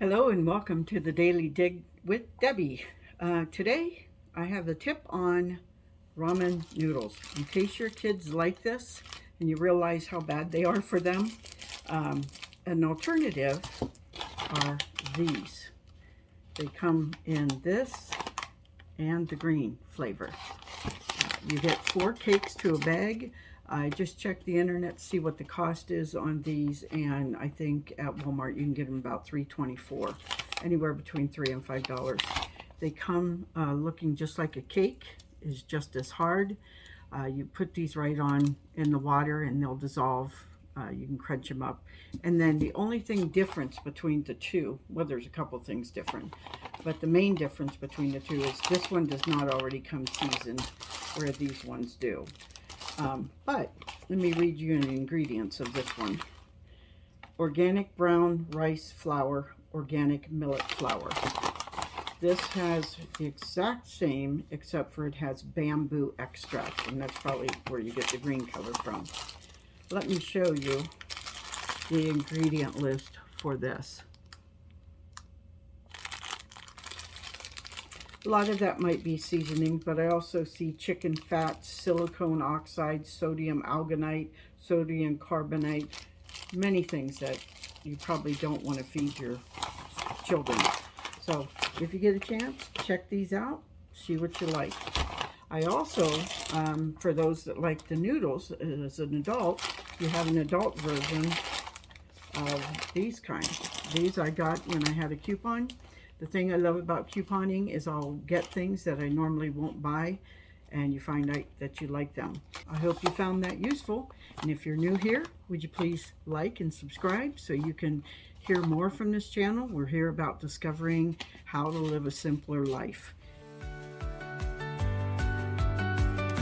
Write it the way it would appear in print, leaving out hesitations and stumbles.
Hello and welcome to the Daily Dig with Debbie. Today I have a tip on ramen noodles. In case your kids like this and you realize how bad they are for them, an alternative are these. They come in this and the green flavor. You get 4 cakes to a bag. I just checked the internet to see what the cost is on these, and I think at Walmart you can get them about $3.24, anywhere between $3 and $5. They come looking just like a cake, is just as hard. You put these right on in the water and they'll dissolve. You can crunch them up. And then the only thing difference between the two, well, there's a couple things different, but the main difference between the two is this one does not already come seasoned where these ones do. But let me read you the ingredients of this one. Organic brown rice flour, organic millet flour. This has the exact same, except for it has bamboo extract, and that's probably where you get the green color from. Let me show you the ingredient list for this. A lot of that might be seasoning, but I also see chicken fat, silicone oxide, sodium alginate, sodium carbonate, many things that you probably don't want to feed your children. So if you get a chance, check these out, see what you like. I also, for those that like the noodles, as an adult, you have an adult version of these kinds. These I got when I had a coupon. The thing I love about couponing is I'll get things that I normally won't buy, and you find out that you like them. I hope you found that useful, and if you're new here, would you please like and subscribe so you can hear more from this channel. We're here about discovering how to live a simpler life.